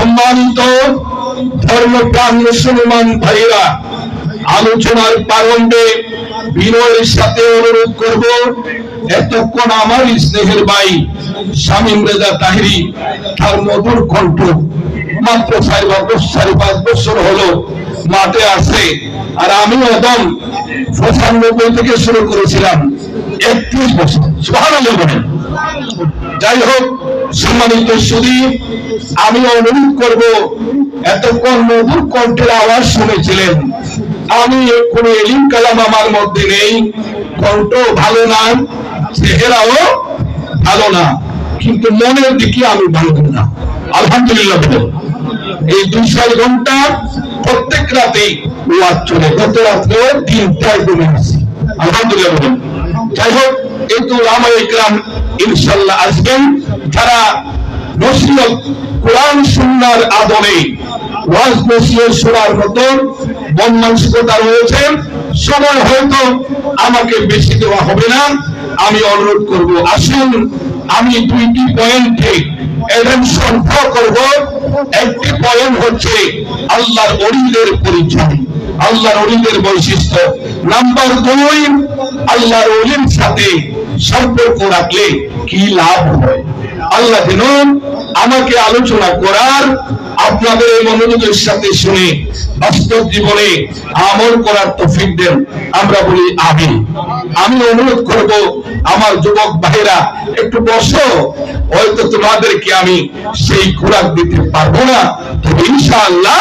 সম্মানিত ধর্মপ্রাণ মুসলমান ভাইরা, আলোচনার প্রারম্ভে বিনয়ের সাথে অনুরোধ করব, এতক্ষণ আমার স্নেহের ভাই শামীম রেজা তাহিরি তার মধুর কণ্ঠ মাত্র 4-5 বছর হলো মাঠে আছে, আর আমি একদম 95 থেকে শুরু করেছিলাম 31 বছর। সুবহানাল্লাহ বলেন। যাই হোক, সম্মানিত সুধী, আমি অনুরোধ করব, এতক্ষণ মধুর কণ্ঠের আওয়াজ শুনেছিলেন, আমি কোনো ইলম কালাম আমার মধ্যে নেই, কণ্ঠ ভালো না, চেহারাও ভালো না, কিন্তু মনের দিকে আমি ভালো না। আলহামদুলিল্লাহ বলেন। এই 2-4 ঘন্টা প্রত্যেক রাতেই ওয়াজ চলে, গত রাত্রে 3টায় ঘুমিয়ে আসি। আলহামদুলিল্লাহ বলেন। যাই হোক, এই তো উলামায়ে ইকরাম ইনশাআল্লাহ আসবেন, যারা নসিহত কোরআন সুন্নাহর আদলে ওয়াজ নসিহত শোনার মতো মন মানসিকতা রয়েছে। সময় হয়তো আমাকে বেশি দেওয়া হবে না, আমি অনুরোধ করব, আসুন আমি 2টি পয়েন্টে অ্যাটেনশন করব। একটি পয়েন্ট হচ্ছে আল্লাহর ওলিদের পরিচয়, আল্লাহর ওলিদের বৈশিষ্ট্য। নাম্বার 2, আল্লাহর ওলির সাথে সম্পর্ক রাখলে কি লাভ হয়। আল্লাহ যেন আমাকে আলোচনা করার, আপনাদের এই মনোযোগের সাথে শুনে বাস্তব জীবনে আমল করার তৌফিক দেন। আমরা বলি আমিন। আমি অনুরোধ করব, আমার যুবক ভাইরা একটু বসো, হয়তো তোমাদেরকে আমি সেই খোরাক দিতে পারবো না, তবে ইনশাআল্লাহ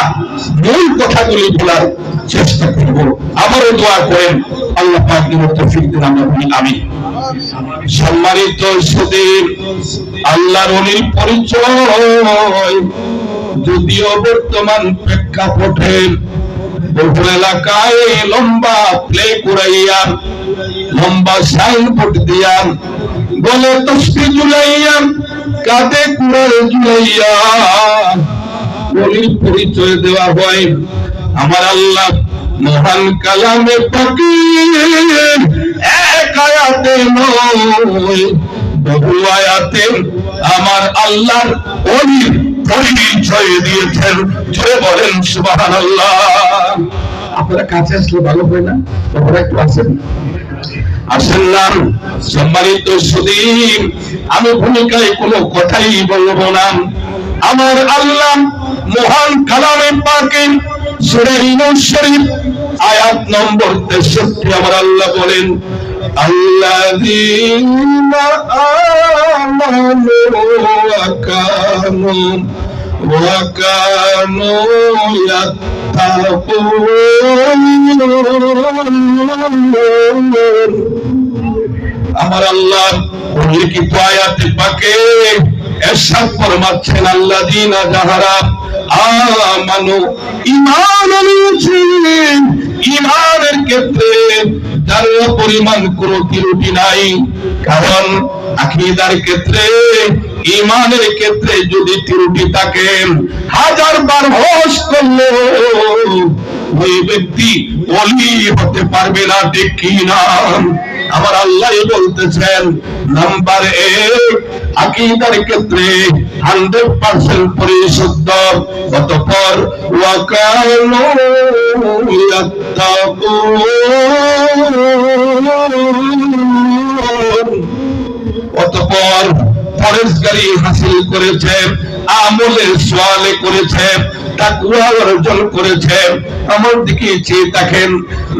মূল কথাগুলি বলার চেষ্টা করব। আমারও দোয়া করেন, আল্লাহ পাক যেন তৌফিক দেন। আমরা বলি আমিন। সম্মানিত সুধীর, আল্লাহর ওলির পরিচয় যদিও বর্তমান প্রেক্ষাপটে বহু এলাকায় লম্বা প্লে করাইয়া, লম্বা সাইনবোর্ড দিয়া, বলে তসবি ঝুলাইয়া, কাঁধে কুড়াল ঝুলাইয়া ওলির পরিচয় দেওয়া হয়। আমার আল্লাহ মহান কালামে পাকের এক আয়াতে নয়, বহু আয়াতে আমার আল্লাহর ওলির পরিচয় দিয়েছেন। জোরে বলেন সুবহানাল্লাহ। আপনারা কাছে আসলে ভালো হয় না? আপনারা একটু আসেন, আসেন না। সম্মানিত সুধী, আমি ভূমিকায় কোনো কথাই বলবো না। আমার আল্লাহ মহান কালামে পাকে সূরা ইউনূস শরীফ আয়াত নম্বর 63 আমার আল্লাহ বলেন, আল্লাযীনা আমানু ওয়া কানু ইয়াত্তাকুন। আমার আল্লাহ লিখিত আয়াতে পাকে এরশাদ ফরমাচ্ছেন, আল্লাযীনা যাহারা আমানু, ঈমান এনেছেন, ঈমানের ক্ষেত্রে যার পরিমাণ কোনো ত্রুটি নাই। কারণ আকীদার ক্ষেত্রে, ঈমানের ক্ষেত্রে যদি ত্রুটি থাকে, 1000 বার হোস করলে ওই ব্যক্তি ওলি হতে পারবে না, ঠিক কি না? আমার আল্লাহ বলতেছেন, নাম্বার 1, আকীদার ক্ষেত্রে 100% পরিশুদ্ধ, অতঃপর ওয়া কানু ইয়াত্তাকুন, অতঃপর পরেশগারি হাসিল করেছে, আমলের সোয়ালে করেছে, তাকওয়া অর্জন করেছে। আমার দিকে চেয়ে দেখেন,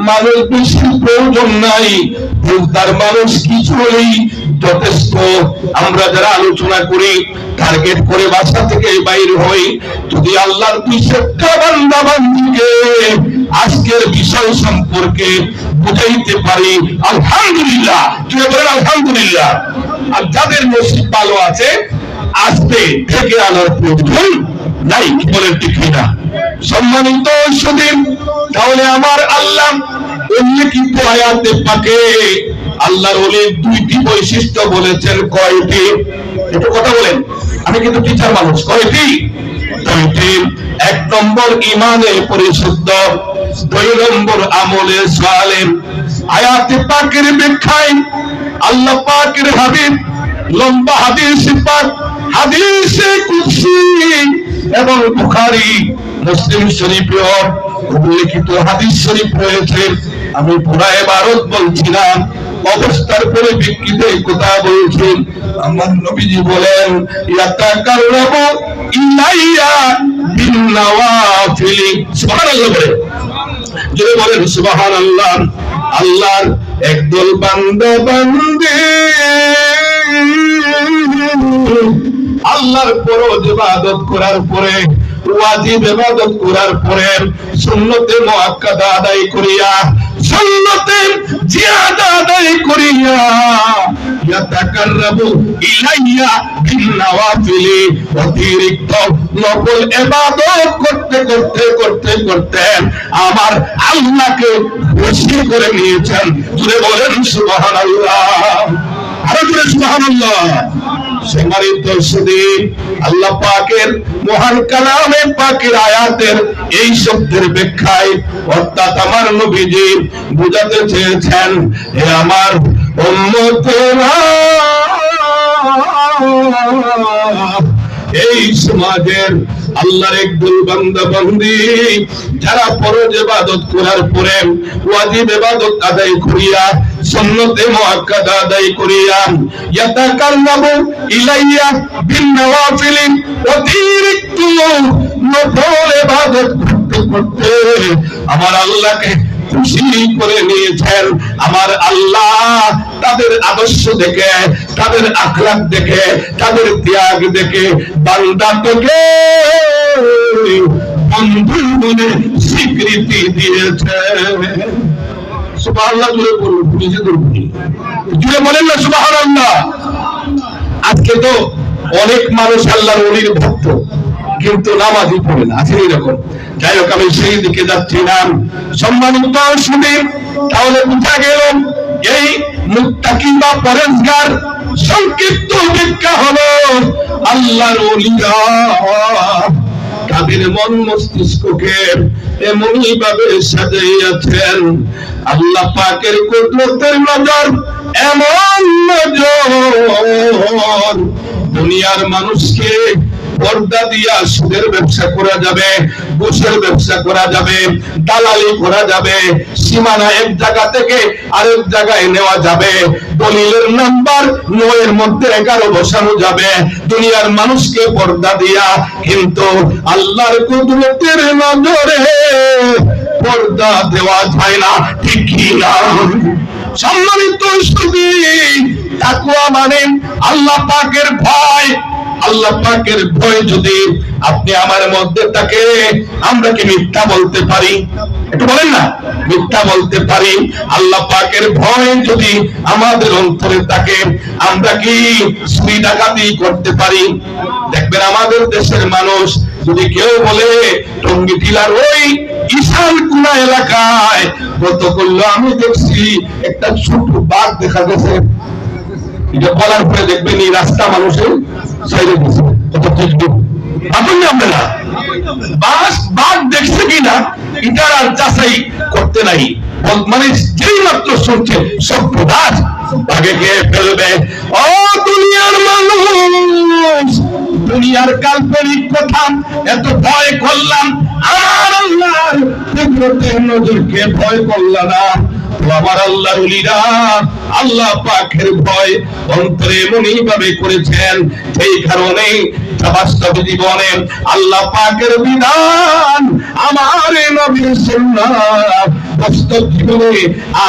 মানুষ বেশি প্রয়োজন নাই, তার মানুষ কিছু হলেই যথেষ্ট। আমরা যারা আলোচনা করি, টার্গেট করে বাসা থেকে বাইর হই, যদি আল্লাহর 200টা বান্দা বান্দীকে আজকের বিষয় সম্পর্কে বুঝাইতে পারি, আলহামদুলিল্লাহ। কি বলেন? আলহামদুলিল্লাহ। আর যাদের নসিব ভালো আছে, আজকে থেকে আনার প্রয়োজন নাই। কি বলেন? ঠিক না? সম্মানিত সুধী, তাহলে আমার আল্লাহ উল্লেখিত আয়াতে পাকে আল্লাহর ওলির 2টি বৈশিষ্ট্য বলেছেন। কয়টি? একটু কথা বলেন, আমি কিন্তু টিচার মানুষ। কয়টি? 2টি। 1 নম্বর ঈমানে পরিশুদ্ধ, 2 নম্বর আমলে সালেহ। আয়াতে পাকের ব্যাখ্যায় আল্লাহ পাকের হাবিব লম্বা হাদিস পাক, হাদিসে কুদসি এবং বুখারী মুসলিম শরীফেও উল্লেখিত হাদিস শরীফ রয়েছে। আমি পুরা ইবারত বলছি না, অবস্থার পরিপ্রেক্ষিতে কথা বলছি। আমার নবীজি বলেন, ইয়াতাকাররাবু ইলাইয়া বিন নওয়াফিল। সুবহানাল্লাহ বলেন, জোরে বলেন সুবহানাল্লাহ। আল্লাহর একদল বান্দা বান্দি আল্লাহর ফরজ ইবাদত করার পরে, ওয়াজিব ইবাদত করার পরে, সুন্নতে মুআক্কাদা আদায় করিয়া, সুন্নতে জিয়াদা আদায় করিয়া, ইয়াতাকাররাবু ইলাইয়া বিন নওয়াফিল, অতিরিক্ত নফল ইবাদত করতে করতে করতে করতে আমার আল্লাহকে খুশি করে নিয়েছেন। জোরে বলেন সুবহানাল্লাহ, আরো জোরে সুবহানাল্লাহ। সম্মানিত সুধী, আল্লাহ পাকের মহান কালামে পাকের আয়াতের এই শব্দের ব্যাখ্যায় অর্থাৎ আমার নবীজি বুঝাতে চেয়েছেন, হে আমার উম্মতেরা, এই সমাজের আল্লাহর একদল বান্দা বান্দি যারা ফরজ ইবাদত করার পরে, ওয়াজিব ইবাদত আদায় করিয়া, সুন্নতে মুআক্কাদা আদায় করিয়া, ইয়াতাকাররাবু ইলাইয়া বিন নওয়াফিল, অতিরিক্ত নফল ইবাদত করতে করতে আমার আল্লাহকে খুশি করে নিয়েছেন। আমার আল্লাহ তাদের আদর্শ দেখে, তাদের আখলাক দেখে, তাদের ত্যাগ দেখে বান্দাকে বন্ধু বলে স্বীকৃতি দিয়েছে। সুবহানাল্লাহ, জুড়ে বলুন, নিজেদের জুড়ে বলেন না সুবহানাল্লাহ। আজকে তো অনেক মানুষ আল্লাহর ওলির ভক্ত, কিন্তু নামাজই পড়ে না, আছে এরকম। যাই হোক, আমি সেই দিকে যাচ্ছি না। সম্মানিত শুনে তাহলে বুঝা গেল, এই মুত্তাকি বা পরেজগার সংক্ষিপ্ত ব্যাখ্যা হলো আল্লাহর ওলিরা তাদের মন মস্তিষ্ককে এমনই ভাবে সাজাইয়াছেন, আল্লাহ পাকের কুদরতের নজর এমন নজর, দুনিয়ার মানুষকে পর্দা দিয়া সুদের ব্যবসা করা যাবে, ঘুষের ব্যবসা করা যাবে, দালালি করা যাবে, সীমানা এক জায়গা থেকে আরেক জায়গায় নেওয়া যাবে, দলিলের নাম্বার 9 এর মধ্যে 11 বসানো যাবে দুনিয়ার মানুষকে পর্দা দিয়া। কিন্তু আল্লাহর কুদরতের নজরে পর্দা দেওয়া যায় না, ঠিক কি না? সম্মানিত সুধী, তাকওয়া মানে আল্লাহ পাকের ভয়। আল্লাহ পাকের ভয় যদি আপনি আমার মধ্যে থাকে, আমরা কি মিথ্যা বলতে পারি? একটু বলেন না, মিথ্যা বলতে পারি? আল্লাহ পাকের ভয় যদি আমাদের অন্তরে থাকে, আমরা কি চুরি ডাকাতি করতে পারি? দেখবেন আমাদের দেশের মানুষ যদি কেউ বলে টঙ্গী টিলার ওই ঈশান কোনা এলাকায় গত করলো, আমি দেখছি একটা ছোট বাঘ দেখা গেছে, এটা বলার পরে দেখবেন এই রাস্তা মানুষের ছেড়ে দিচ্ছে, কত ঠিক আপনারা বাঘ দেখছে কিনা এটা আর যাচাই করতে নাই, মানে যেই মাত্র শুনছে সব প্রধান বাঘে খেয়ে ফেলবে। ও দুনিয়ার মানুষ, দুনিয়ার কাল্পনিক কথা এত ভয় করলাম, আমার আল্লাহর কুদরতের নজরকে ভয় করলাম না। আমার আল্লাহর ওলিরা আল্লাহ পাকের ভয় অন্তরে এমনই ভাবে করেছেন, সেই কারণে বাস্তব জীবনে আল্লাহ পাকের বিধান, আমার নবীর সুন্নাত বাস্তব জীবনে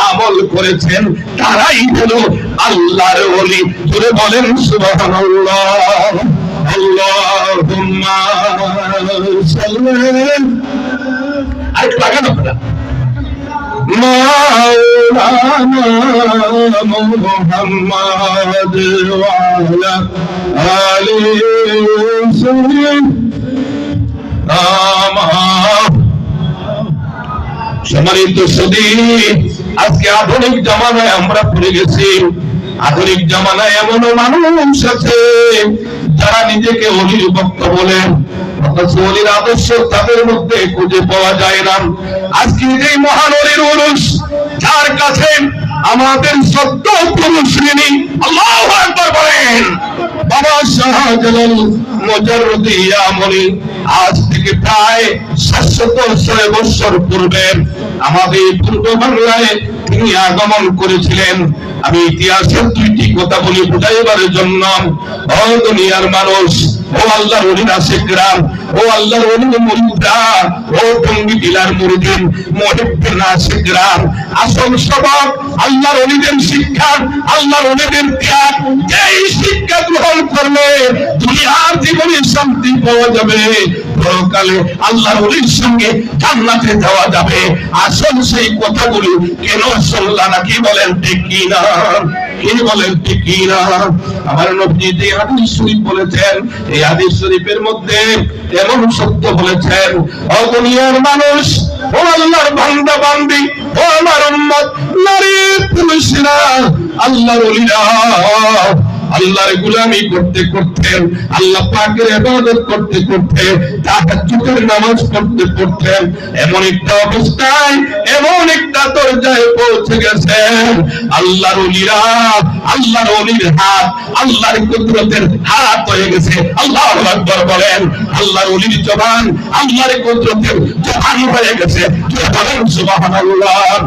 আমল করেছেন, তারাই হলো আল্লাহর ওলি। জোরে বলেন সুবহানাল্লাহ। আল্লাহুম্মা সাল্লি আরেকটু লাগানো আপনারা مولانا محمد وعلى آله وسلم সম্মানিত সুধী, আজকে আধুনিক জামানায় আমরা পড়ে গেছি। আধুনিক জামানায় এমনও মানুষ আছে যারা নিজেকে ওলির ভক্ত বলেন, অথচ ওলির আদর্শ তাদের মধ্যে খুঁজে পাওয়া যায় না। আজকে এই মহান ওলির উরুস, যার কাছে আমাদের সত্য পুরুষ ঋণী, আল্লাহু আকবার বলেন, বাবা শাহজালাল মুজাররদি আমলি আজ থেকে প্রায় 706 বছর পূর্বে আমাদের পূর্ব বাংলায় তিনি আগমন করেছিলেন। আমি ইতিহাসের দুইটি কথা বলি বুঝাইবার জন্য। ও দুনিয়ার মানুষ, ও আল্লাহর ওলির আশিকরা, ও আল্লাহর ওলির মুরিদরা, ও টঙ্গী জেলার মুরিদিন মুহিব্বিন আশিকরা, আসল সবক আল্লাহর ওলিদের শিক্ষা, আল্লাহর ওলিদের ত্যাগ। এই শিক্ষা গ্রহণ করলে দুনিয়ার জীবনে শান্তি পাওয়া যাবে, পরকালে আল্লাহর ওলির সঙ্গে জান্নাতে যাওয়া যাবে। আসল সেই কথাগুলি কেন শুনলা না? কি বলেন ঠিক কি না? কি বলেন ঠিক কি না? আমার নবী যে হাদিস শরীফ বলেছেন, এই হাদিস শরীফের মধ্যে এমন সত্য বলেছেন, ও দুনিয়ার মানুষ, ও আল্লাহর বান্দা বান্দি, ও আমার উম্মত, নারী পুরুষরা, আল্লাহর ওলিরা আল্লাহর গোলামি করতে করতে, আল্লাহ পাকের ইবাদত করতে করতে, তাহাজ্জুদের নামাজ পড়তে পড়তে এমন একটা অবস্থায়, এমন একটা দরজায় পৌঁছে গেছেন, আল্লাহর ওলিরা, আল্লাহর ওলির হাত আল্লাহর কুদরতের হাত হয়ে গেছে। আল্লাহু আকবার বলেন। আল্লাহর ওলির জবান আল্লাহর কুদরতের জবান হয়ে গেছে। বলেন সুবহানাল্লাহ।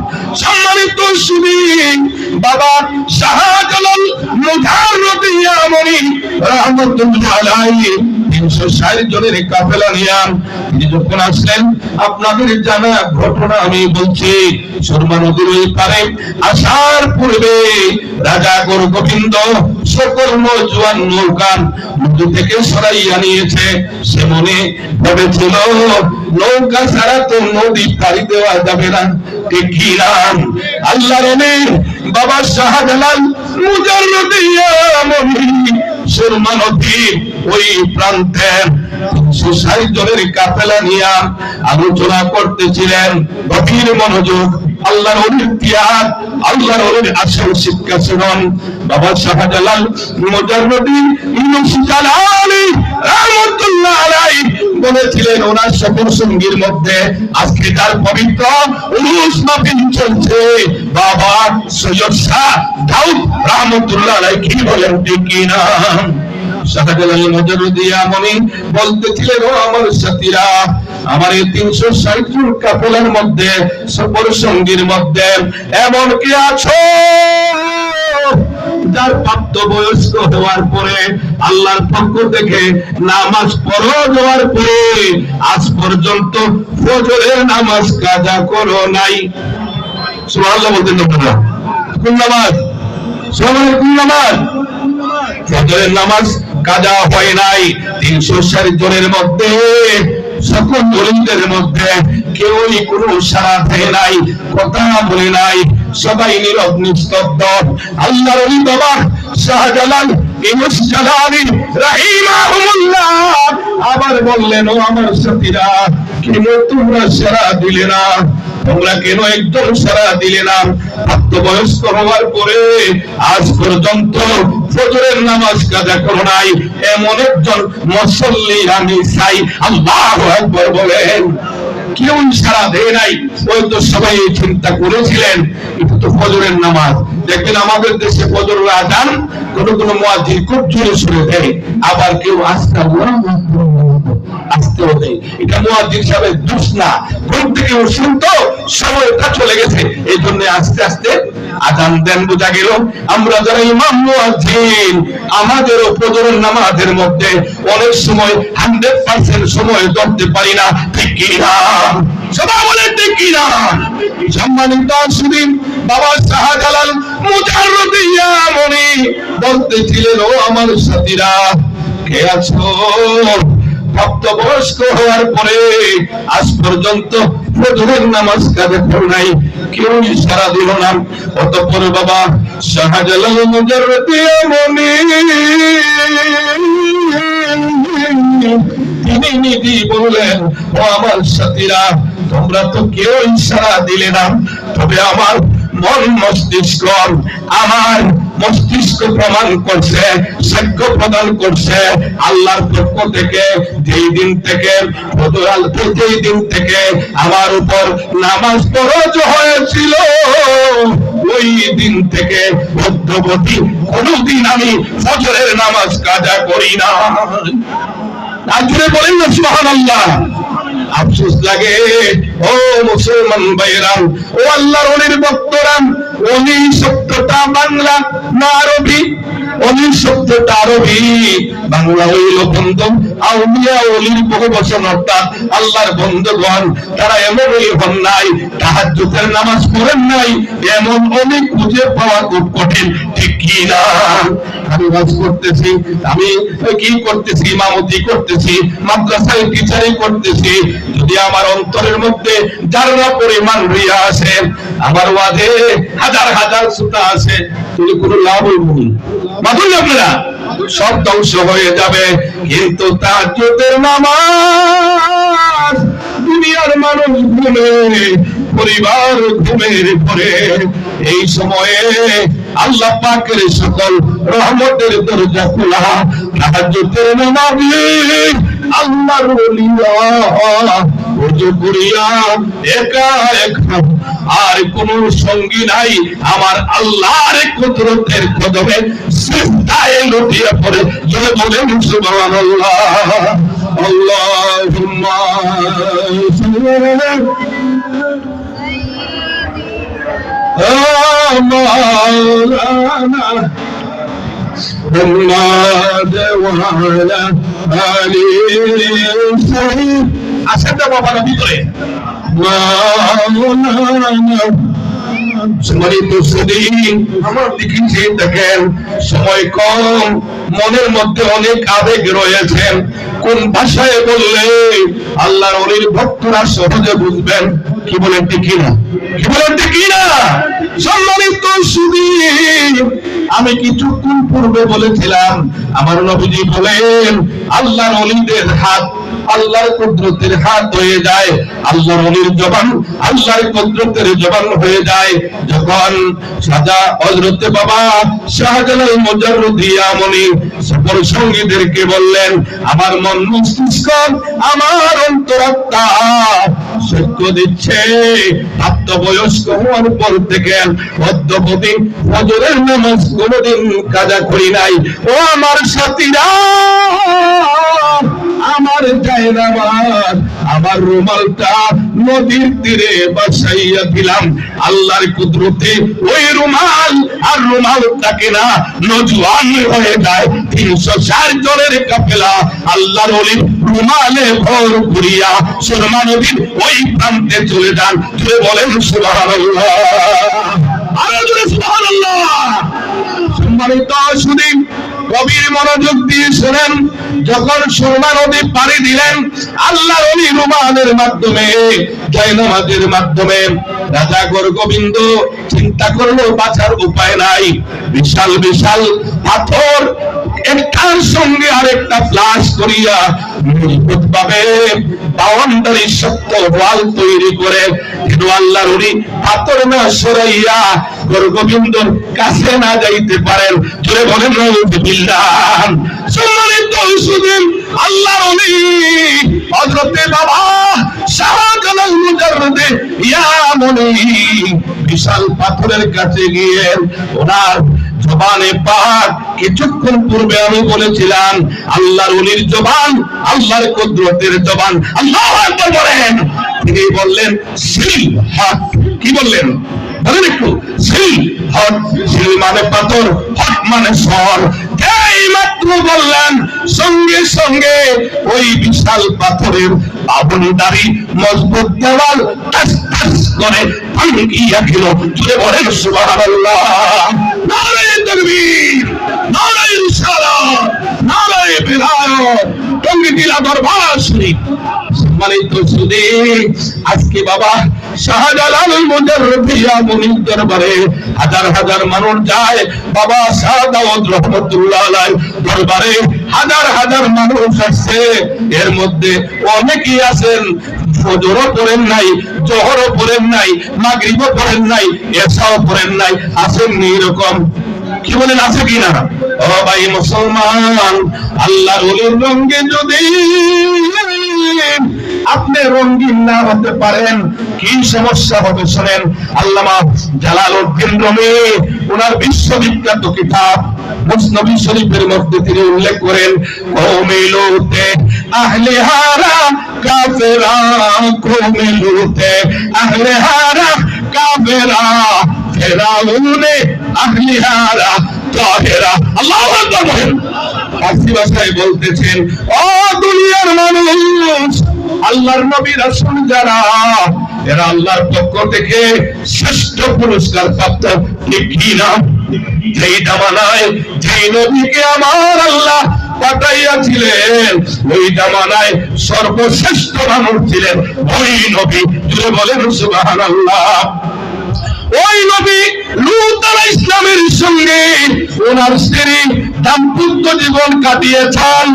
সম্মানিত সুবি বাবা শাহজালাল মুজাররদি ইয়ামনি রাহমাতুল্লাহ আলাইহি 360 জনের কাফেলা নিয়ে তিনি যখন আসলেন, আপনাদের জানা ঘটনা আমি বলছি। সুরমা নদীর ওই পারে আসার পূর্বে রাজা গোবিন্দ সকল নৌজওয়ান নৌকা নদী থেকে সরাইয়া নিয়েছে। সে মনে ভেবেছিল নৌকা ছাড়া তো নদী পাড়ি দেওয়া যাবে না। ঠিক কি না? আল্লাহর ওলি বাবা শাহজালাল মুজাররদি ইয়ামনি সুরমা নদীর ওই প্রান্তে 360 জনের কাফেলা নিয়ে আলোচনা করতেছিলেন। গভীর মনোযোগ, আল্লাহর ওলির ত্যাগ, আল্লাহর ওলির আসল শিক্ষা শুনুন। বাবা শাহজালাল মুজাররদি জালালি রাহমাতুল্লাহ আলাইহি বলেছিলেন, ওনার সকল সঙ্গীর মধ্যে আজকে তার পবিত্র উরুস মাহফিল চলছে। বাবা সৈয়দ শাহ দাউদ রাহমাতুল্লাহ আলাইহি কি বলেন ঠিক কি না? শাহজালাল মুজাররদি ইয়ামনি বলতেছিলেন, ও আমার সাথীরা, আমার এই 360 জন কাফেলার মধ্যে, সকল সঙ্গীর মধ্যে এমন কি আছো যার প্রাপ্তবয়স্ক হওয়ার পরে আল্লাহর পক্ষ থেকে নামাজ ফরজ হওয়ার পরে আজ পর্যন্ত ফজরের নামাজ কাজা করো নাই? সুবহানাল্লাহ বলতেন না? কোন নামাজ? সুবহানাল্লাহ, কোন নামাজ? ফজরের নামাজ কাজা হয় নাই। 360 জনের মধ্যে, সকল ওলিদের মধ্যে কেউই কোনো সাড়া দেয় নাই, কথা বলে নাই, সবাই নীরব নিস্তব্ধ। আল্লাহর ওলি বাবা শাহজালাল জালালি রাহিমাহুল্লাহ আবার বললেন, ও আমার সাথীরা, কেন তোমরা সাড়া দিলে না? তোমরা কেন একজন সাড়া দিলে না? প্রাপ্তবয়স্ক হওয়ার পরে আজ পর্যন্ত ফজরের নামাজ কাজা করো নাই, এমন একজন মুসল্লি আমি চাই। আল্লাহু আকবার বলেন। কেউ সাড়া দেয় নাই। ওই তো সবাই চিন্তা করেছিলেন এটা তো ফজরের নামাজ। দেখবেন আমাদের দেশে ফজরের আযান কোন কোন মুয়াজ্জিন খুব জোরে সুরে দেয়, আবার কেউ আস্তেও দেয়। এটা মুয়াজ্জিন সাহেবের দোষ না, ঘুম থেকে উঠছেন তো সময়টা চলে গেছে, এই জন্য আস্তে আস্তে আযান দেন। বোঝা গেল আমরা যারা ইমাম মুয়াজ্জিন, আমাদের ফজরের নামাজের মধ্যে অনেক সময় 100% সময় ধরতে পারি না। ঠিক কি না? সবাই বলে ঠিক কি না? সম্মানিত সুদীন বাবা শাহজালাল মুজাররদি ইয়ামনি বলতেছিলেন, ও আমার সাথীরা, কে আছো প্রাপ্তবয়স্ক হওয়ার পরে আজ পর্যন্ত ফজরের নামাজ কাজা করো নাই? কেউ সারা দিল না। অতঃপর বাবা শাহজালাল মুজাররদি ইয়ামনি তিনি নিজে বললেন, ও আমার সাথীরা, তোমরা তো কেউ সারা দিলে না, তবে আমার মন মস্তিষ্ক, আমার মস্তিষ্ক প্রমাণ করছে, সাক্ষ্য প্রদান করছে, আল্লাহর পক্ষ থেকে যেই দিন থেকে আমার উপর নামাজ ফরজ হয়েছিল, ওই দিন থেকে মধ্যবর্তী কোনদিন আমি ফজরের নামাজ কাজা করি না। আর জুড়ে বলেন না সুবহানাল্লাহ। আফসোস লাগে ও মুসলমান ভাইরাম, ও আল্লাহর ওলির ভক্তরা, ওলি শব্দটা বাংলা না আরবি? ওলি শব্দটা আরবি, বাংলা হইল বন্ধু। আউলিয়া ওলির বহু বচন, অর্থাৎ আল্লাহর বন্ধুগণ। তারা এমন ওলি হন নাই, তাহাজ্জুদের নামাজ পড়েন নাই, এমন ওলি খুঁজে পাওয়া খুব কঠিন, ঠিক কি না? আমি ওয়াজ করতেছি, আমি কি করতেছি, ইমামতি করতেছি, মাদ্রাসায় টিচারি করতেছি, যদি আমার অন্তরের মধ্যে যারা পরিমাণ রিয়া আছে, আমার ওয়াজে হাজার হাজার শ্রোতা আছে, তুমি কোনো লাভ হইব না, মাথুন আপনারা সব ধ্বংস হয়ে যাবে। কিন্তু তাহাজ্জুদের নামাজ দুনিয়ার মানুষ ঘুমে, পরিবার ঘুমের পরে, এই সময়ে আল্লাহ পাকের সকল রহমতের দরজা খোলা। তাহাজ্জুদের নামাজ আল্লাহর ওলিরা ওযু করিয়া একা একা, আর কোন সঙ্গী নাই, আমার আল্লাহর কুদরতের কদমে সিজদায় লুটিয়ে পড়ে জোরে বলেন সুবহানাল্লাহ। আল্লাহুম্মা সাল্লি আলা মাওলানা মুহাম্মদ ওয়া আলা আলিহি সাল্লাম। আসেন বাবার ভিতরে মাওলানা। সম্মানিত সুদী, আমার দিকে চেয়ে দেখেন, সময় কম, মনের মধ্যে অনেক আবেগ রয়েছে। কোন ভাষায় বললে আল্লাহর ওলির ভক্তরা সহজে বুঝবেন? কি বলেন ঠিক কিনা? কি বলেন ঠিক কিনা? সম্মানিত সুদী, আমি কিছুক্ষণ পূর্বে বলেছিলাম, আমার নবীজি বলেন আল্লাহর ওলিদের হাত আল্লাহর কুদরতের হাত হয়ে যায়, আল্লাহর ওলির জবান আল্লাহর কুদরতের জবান হয়ে যায়। যখন সাজা হযরতে বাবা শাহজালাল মুজাররদিয়া মনি সকল সঙ্গীদেরকে বললেন, আমার মন মস্তিষ্ক আমার অন্তরাত্মা সাক্ষ্য দিচ্ছে, প্রাপ্তবয়স্ক হওয়ার পর থেকে অদ্যবধি ফজরের নামাজ কোনোদিন কাজা করি নাই। ও আমার সাথীরা, আমার জায়নামাজ, আমার রুমালটা নদীর তীরে বাসাইয়া দিলাম। আল্লাহর কুদরতে ওই রুমাল আর রুমালটাকে না নজওয়ান হয়ে যায়। 360 জনের কাফেলা আল্লাহর ওলির রুমালে ভর করিয়া সুরমা নদীর ওই প্রান্তে চলে যান। তুই বলেন সুবহানাল্লাহ, আরো জোরে সুবহানাল্লাহ। সম্মানিত সুদী, গভীর মনোযোগ দিয়ে শুনেন, যখন সুরমা নদী পাড়ি দিলেন আল্লাহর ওলি রুমালের মাধ্যমে, জায়নামাজের মাধ্যমে, রাজা গোবিন্দ চিন্তা করলো বাঁচার উপায় নাই। বিশাল বিশাল পাথর একটার সঙ্গে আরেকটা ফ্লাশ করিয়া মজবুত ভাবে বাউন্ডারি শক্ত ওয়াল তৈরি করে আল্লাহর ওলি পাথর না সরাইয়া গোবিন্দর কাছে না যাইতে পারেন। জোরে বলেন নাউযুবিল্লাহ। সম্মানিত সুদী, আল্লাহর ওলি হযরতে বাবা শাহজালাল মুজাররদিয়া মনি বিশাল পাথরের কাছে গিয়ে ওনার জবানে পাক, কিছুক্ষণ পূর্বে আমি বলেছিলাম আল্লাহর ওলির জবান আল্লাহর কুদরতের জবান। আল্লাহু আকবার বলেন। তিনি বললেন সিল হট। কি বললেন বলেন একটু? Seal hot. সিল মানে পাথর, হট মানে স্বর। এই মাত্র বললেন, সঙ্গে সঙ্গে ওই বিশাল পাথরের বাউন্ডারি মজবুত দেওয়াল টাস টাস করে ভাঙিয়া গেল। জোরে বলেন সুবহানাল্লাহ। নারায়ে তাকবীর, নারায়ে রিসালাত, নারায়ে বিলায়ত, টঙ্গীর দরবার শরীফ। সম্মানিত সুদী, আজকে বাবা শাহজালাল মুজাররদিয়া মনির দরবারে হাজার হাজার মানুষ যায়। বাবা শাহদাওয়াত রহমাতুল্লাহ আলাইহি দরবারে হাজার হাজার মানুষ আসছে। এর মধ্যে অনেকেই আছেন ফজরও পড়েন নাই, জোহরও পড়েন নাই, মাগরিবও পড়েন নাই, এশাও পড়েন নাই। আছেন এরকম? কি বলেন, আছে কিনা? ও ভাই মুসলমান, আল্লাহর ওলির রঙে যদি আপনি রঙিন না হতে পারেন, কি সমস্যা হবে শোনেন। আল্লামা জালালউদ্দিন রুমি ওনার বিশ্ববিখ্যাত কিতাব মুসনবী শরীফের মধ্যে তিনি উল্লেখ করেন, কওমে লূতে আহলে হারা কাফেরা, কওমে লূতে আহলে হারা কাফেরা, ফেরাউনে আহলে হারা তাহেরা। আল্লাহু আকবার। ফার্সি ভাষায় বলতেছেন, ও দুনিয়ার মানুষ, আল্লাহর নবী রাসূল যারা, এরা আল্লাহর পক্ষ থেকে শ্রেষ্ঠ পুরস্কার প্রাপ্ত, ঠিক কি না? যেই জামানায় যেই নবীকে আমার আল্লাহ পাঠাইয়াছিলেন, ওই জামানায় সর্বশ্রেষ্ঠ মানুষ ছিলেন ওই নবী। জুড়ে বলেন সুবহানাল্লাহ। ওই নবী লূত আলাইহিস সালামের সঙ্গে ওনার স্ত্রী দাম্পত্য জীবন কাটিয়েছেন।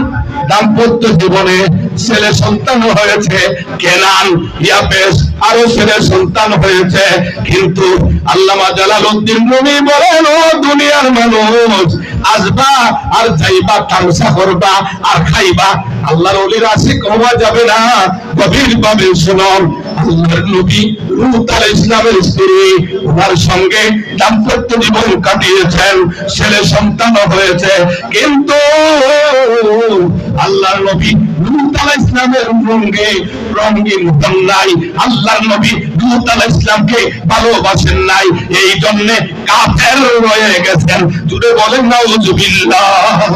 দাম্পত্য জীবনে ছেলে সন্তান হয়েছে, কেনান, ইয়াফেস, আরো ছেলে সন্তান হয়েছে। কিন্তু আল্লামা জালালউদ্দিন রুমি বলেন, ও দুনিয়ার মানুষ, আসবা আর যাইবা, তামসা করবা আর খাইবা, আল্লাহর ওলির আশিক হওয়া যাবে না। গভীর ভাবে শুনুন, আল্লাহর নবী লূত আলাইহিস সালামের স্ত্রী, ওনার সঙ্গে দাম্পত্য জীবন কাটিয়েছেন, ছেলে সন্তান হয়েছে। কিন্তু আল্লাহর নবী লূত আলাইহিস সালামের সঙ্গে রঙিন হন নাই, আল্লাহর নবী লূত আলাইহিস সালামকে ভালোবাসেন নাই, এই জন্য কাফের রয়ে গেছেন। জুড়ে বলেন নাউজুবিল্লাহ।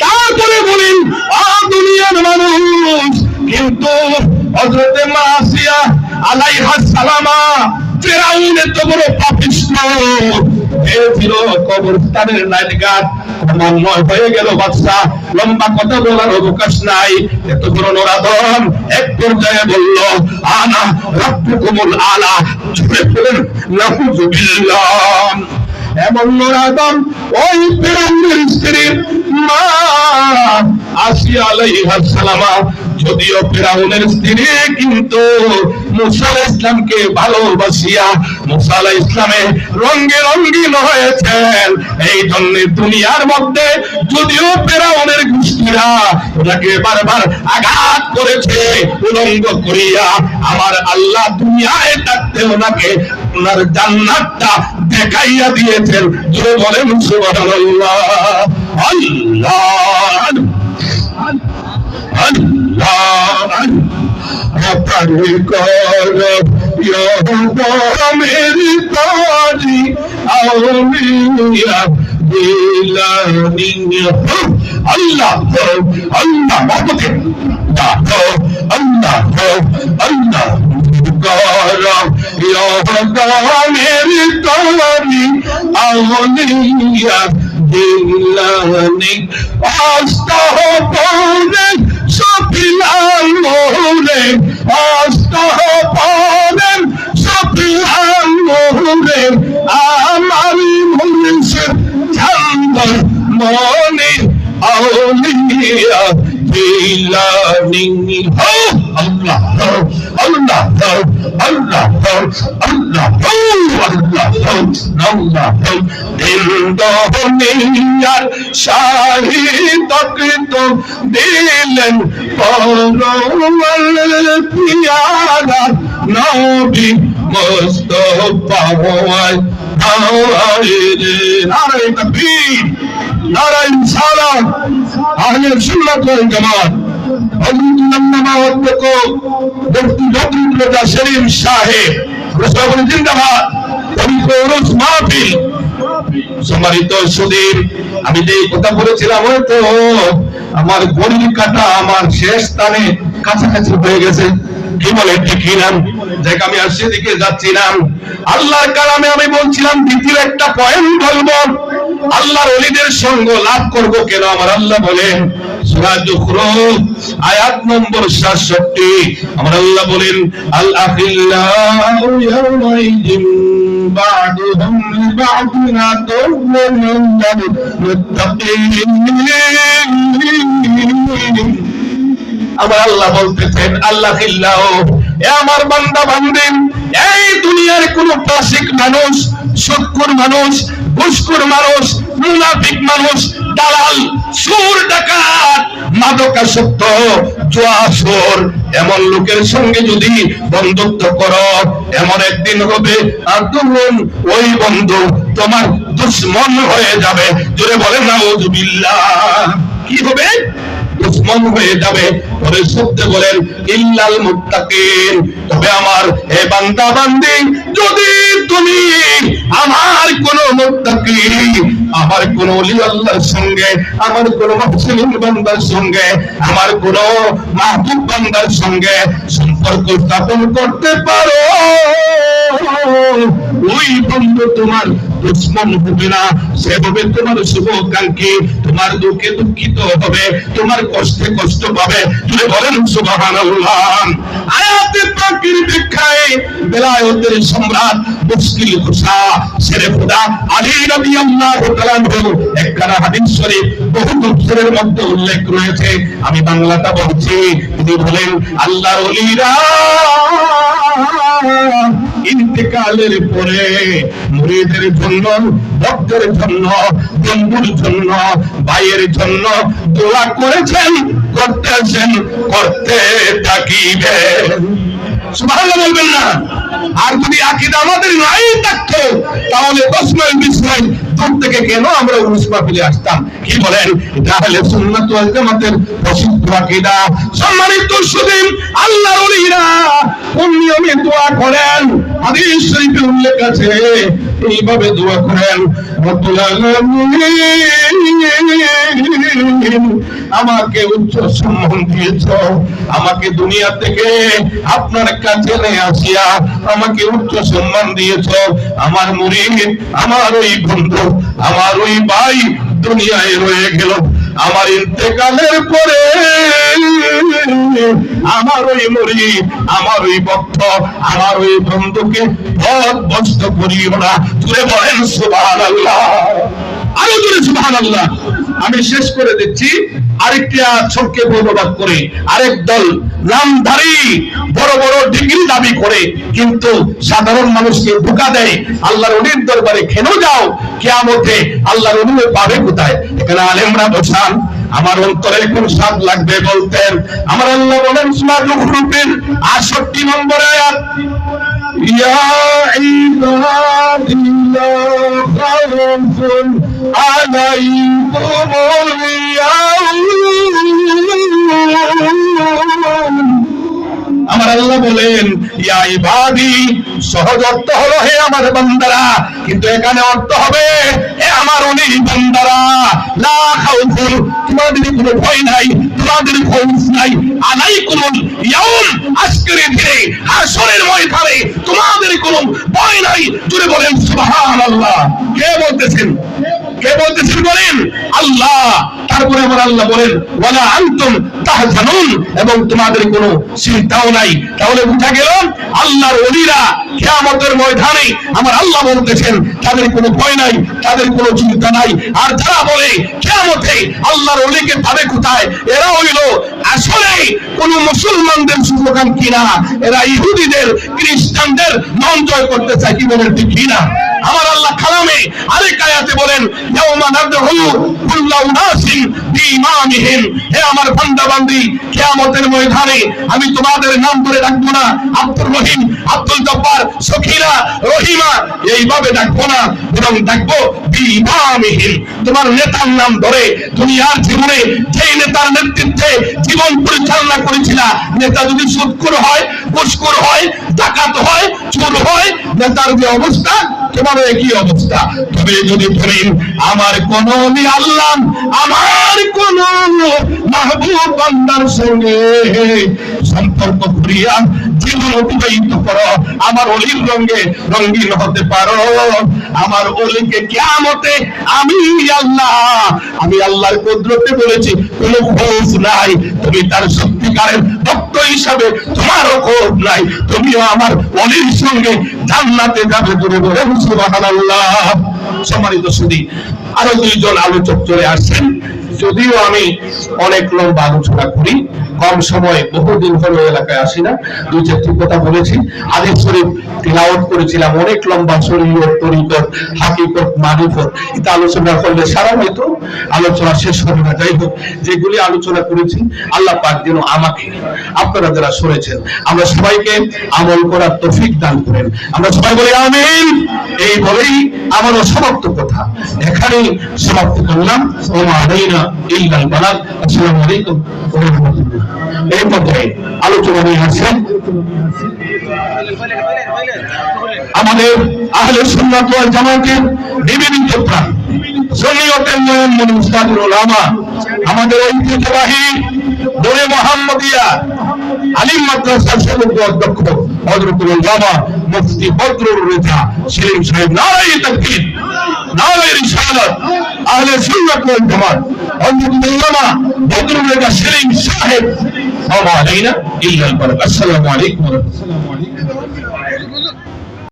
তারপরে বলেন, ও দুনিয়ার মানুষ, কিন্তু হযরতে মাসিয়া আলাইহাস সালামা ফেরাউনের তো বড় পাপিষ্ঠ, এ ছিল কবরস্থানের নাইটগার্ড, ক্রমান্বয়ে হয়ে গেল বাদশা। লম্বা কথা বলার অবকাশ নাই, এত বড় নরাধম এক পর্যায়ে বলল, আনা রাব্বুকুমুল আলা। জুড়ে বলেন নাউজুবিল্লাহ। এমন নরাধম ওই ফেরাউনের স্ত্রীর মা আসিয়া আলাইহাস সালামা, যদিও ফেরাউনের স্ত্রী, কিন্তু মুসা আলাইহিস সালামকে ভালোবাসিয়া মুসা আলাইহিস সালামে রঙে রঙিন হয়েছেন। এই জন্য দুনিয়ার মধ্যে যদিও ফেরাউনের গোষ্ঠীরা ওনাকে বারবার আঘাত করেছে, উলঙ্গ করিয়া, আমার আল্লাহ দুনিয়ায় থাকতে ওনাকে ওনার জান্নাতটা দেখাইয়া দিয়েছেন। জোরে বলেন সুবহানাল্লাহ। আল্লাহ আল্লাহ আপনি করো মেরি তারি আউলিয়া দিলানি। আল্লাহ আল্লাহ মহব্বতে ডাকো, আল্লাহ আল্লাহ করো মেরি তারি আউলিয়া দিলানি। আস্তাগফিরুল্লাহ সফিলাল মোহরে, আস্তাগফিরুল্লাহ সফিলাল মোহরে, আমার মুর্শিদ জানদার মনে আউলিয়া দিলানি। আল্লাহ আল্লাহ আল্লাহ আল্লাহ আল্লাহ। দুনিয়ার শাহিদকে তো দিলেন পরওয়ার পিয়ারা নবী মুস্তাফা। নারে তাকবীর, নারে রিসালাত, আহলে সুন্নাত ওয়াল জামাত। শরীফ সাহেব জিন্দাবাদ। সম্মানিত সুধীর, আমি যে কথা বলেছিলাম, হয়তো আমার ঘড়ির কাঁটা আমার শেষ স্থানে কাছাকাছি হয়ে গেছে, কি বলে ঠিক নাম, যাকে আমি আর সেদিকে যাচ্ছিলাম। আল্লাহর কালামে আমি বলছিলাম দ্বিতীয় একটা পয়েন্ট বলবো, আল্লাহর ওলিদের সঙ্গ লাভ করব কেন? আমার আল্লাহ বলেন সূরা যুখরুফ আয়াত নম্বর 67, আমার আল্লাহ বলেন, আল আখিল্লাউ ইয়াওমাইযিন বা'দুহুম লিবা'দিন আদুও্বুন মুত্তাকিন। আমার আল্লাহ বলতেছেন, আল্লাহ খিল্লাহ, এ আমার বান্দা বান্দি, এই দুনিয়ার কোন ফাসিক মানুষ, সুদখোর মানুষ, ঘুষখোর মানুষ, মুনাফিক মানুষ, দালাল, চোর, ডাকাত, মাদকাসক্ত, জুয়াচোর, এমন লোকের সঙ্গে যদি বন্ধুত্ব করো, এমন একদিন হবে আদুন, ওই বন্ধু তোমার দুশমন হয়ে যাবে। জোরে বলেন নাউযুবিল্লাহ। কি হবে? দুশমন হয়ে যাবে। পরে শব্দে বলেন ইল্লাল মুত্তাকিন, তবে আমার হে বান্দা বান্দি, যদি তুমি আমার কোন মুত্তাকি, আমার কোন ওলি আল্লাহর সঙ্গে, আমার কোন মুসলিম বান্দার সঙ্গে, আমার কোন মাহবুব বান্দার সঙ্গে সম্পর্ক স্থাপন করতে পারো, ওই বন্ধু তোমার দুশমন হবে না, সে হবে তোমার শুভাকাঙ্ক্ষী। তোমার দুঃখে দুঃখিত হবে, তোমার কষ্টে কষ্ট পাবে। তুমি বলেন সুবহানাল্লাহ। আয়াতে পাকের ব্যাখ্যায় বেলায়েতের সম্রাট মুশকিল কুশা শেরে খোদা আলী রাদিয়াল্লাহু তাআলা একখানা হাদিস শরীফ বহু তফসিরের মধ্যে উল্লেখ রয়েছে, আমি বাংলাটা বলছি। তিনি বলেন আল্লাহর ওলিরা ইন্তেকালের পরে মুরিদের জন্য, ভক্তের জন্য, বন্ধুর জন্য, ভাইয়ের জন্য দোয়া করেছেন, করতেছেন, করতে থাকিবেন। সুবহানাল্লাহ বলবেন না? আর যদি আকীদা আমাদের নাই থাকতো তাহলে 10 মাইল 20 মাইল দূর থেকে কেন আমরা উরুস মাহফিলে আসতাম? কি বলেন? এটা হলে সুন্নাত ওয়াল জামাতের প্রসিদ্ধ আকীদা। সম্মানিত সুদীন, আল্লাহর ওলিরা কোন নিয়মে দোয়া করেন হাদিস শরীফে উল্লেখ আছে, এইভাবে দোয়া করেন, রব্বুল আলামিন আমাকে উচ্চ সম্মান দিয়েছো, আমাকে দুনিয়া থেকে আপনার কাছে নিয়ে আসিয়া আমাকে উচ্চ সম্মান দিয়েছো। আমার মুরিদ, আমার ওই বন্ধু, আমার ওই ভাই দুনিয়ায় রয়ে গেল, আমার ইন্তেকালের পরে আমার ওই মুরিদ, আমার ওই ভক্ত, আমার ওই বন্ধুকে পথভ্রষ্ট করিও না। জোরে বলেন সুবহানাল্লাহ। আরো জোরে সুবহানাল্লাহ। আমি শেষ করে দিচ্ছি আরেকটা সংক্ষেপ অনুবাদ করে। আরেক দল নামধারী বড় বড় ডিগ্রি দাবি করে কিন্তু সাধারণ মানুষকে ধোঁকা দেয়। আল্লাহর ওলির দরবারে কেন যাও? কিয়ামতে আল্লাহর ওলি পাবে কোথায়? এখানে আলেমরা বসান, আমার অন্তরে কোন স্বাদ লাগবে বলতেন। আমার আল্লাহ বলেন সূরা জুখরুফের 68 নম্বর আয়াত, ইয়া ইবাদি লা খাউফুন আলাইকুমুল ইয়াউম। আমার আল্লাহ বলেন ইয়া ইবাদি, সহজ অর্থ হলো হে আমার বান্দারা, কিন্তু এখানে অর্থ হবে হে আমার ওলি বান্দারা, লা খাউফুন, তোমাদের কোনো ভয় নাই, তোমাদের খৌফ নাই, আলাইকুমুল ইয়াউম, আজকের দিনে হাসরের ময়দানে তোমাদের কোনো ভয় নাই। জোরে বলেন সুবহানাল্লাহ। কে বলতেছেন? কে বলতেছেন বলেন? আল্লাহ। তারপরে আমার আল্লাহ বলেন ওয়ালা আনতুম তাহজানুন, এবং তোমাদের কোনো চিন্তাও নাই। তাহলে বুঝা গেল আল্লাহর ওলিরা কিয়ামতের ময়দানে আমার আল্লাহ বলতেছেন তাদের কোনো ভয় নাই, তাদের কোনো চিন্তা নাই। আর যারা বলে কিয়ামতে আল্লাহর ওলিকে পাবে কোথায়, এরা হইল আসলে কোন মুসলমানদের শুভাকাঙ্ক্ষী না, এরা ইহুদিদের, খ্রিস্টানদের মন জয় করতে চায়। কি বলেন ঠিক কিনা? আমার আল্লাহ কালামে আরেক আয়াতে বলেন ইয়াউমা নাদহু কুল্লা উনাসিন বিইমামিহিম, হে আমার বান্দা বান্দি, কিয়ামতের ময়দানে আমি তোমাদের নাম ধরে ডাকবো না, আব্দুর রহিম, আব্দুল জব্বার, সখিনা, রহিমা, এইভাবে ডাকবো না, বরং ডাকবো বিইমামিহিম, তোমার নেতার নাম ধরে। দুনিয়ার জীবনে যেই নেতার নেতৃত্বে জীবন পরিচালনা করেছিল, নেতা যদি সুদখোর হয়, ঘুষখোর হয়, ডাকাত হয়, চোর হয়, নেতার যে অবস্থা তোমারও একই অবস্থা। তবে যদি তুমি আমার কোন ওলি আল্লাহ, আমার কোন মাহবুব বান্দার সঙ্গে সম্পর্ক করিয়া জীবন অতিবাহিত করো, আমার ওলির রঙে রঙিন হতে পারো, আমার ওলিকে কিয়ামতে আমি আল্লাহর কুদরতে বলেছি কোনো খৌফ নাই। তুমি তার সত্যিকারের ভক্ত হিসাবে তোমারও খৌফ নাই, তুমিও আমার ওলির সঙ্গে জান্নাতে যাবে। বলে বলে সুবহানাল্লাহ। সম্মানিত সুধী, আরো দুইজন আলোচক চলে আসছেন। যদিও আমি অনেক লম্বা আলোচনা করি, কম সময়, বহুদিন হলো এলাকায় আসি না, দুই চারটি কথা বলেছি। হাদিস শরীফ তিলাওয়াত করেছিলাম, অনেক লম্বা, শরীয়ত, তরিকত, হাকিকত, মারিফত, এটা আলোচনা করলে সারা হয়তো আলোচনা শেষ হবে না। যাই হোক, যেগুলি আলোচনা করেছি আল্লাহ পাক যেন আমাকে, আপনারা যারা শুনেছেন, আমরা সবাইকে আমল করার তৌফিক দান করেন। আমরা সবাই বলি আমিন। এই বলেই আমার সমাপ্ত কথা এখানে সমাপ্ত করলাম। ওমা আলাইনা ইল্লাল বালাগ। আসসালামু আলাইকুম ওয়া রাহমাতুল্লাহ। এই পর্যায়ে আলোচনা নিয়ে আসেন আমাদের আহলে সুন্নাত ওয়াল জামাতের নিবেদিত প্রাণ শরীয়তের মুআম্মদ উস্তাদুল উলামা, আমাদের ঐতিহ্যবাহী দরে মুহাম্মদিয়া আলিম মাদ্রাসার সদস্য অধ্যক্ষ হযরতুল উলামা মুফতি বদরুর রেজা সেলিম সাহেব। নারায়ে তাকবীর, নারায়ে রিসালাত। আহলে সুন্নাত ওয়াল জামাত হযরতুল উলামা বদরুর রেজা সেলিম সাহেব। ওয়া মা আলাইনা ইল্লাল বালাগ। আসসালামু আলাইকুম ওয়া রাহমাতুল্লাহ।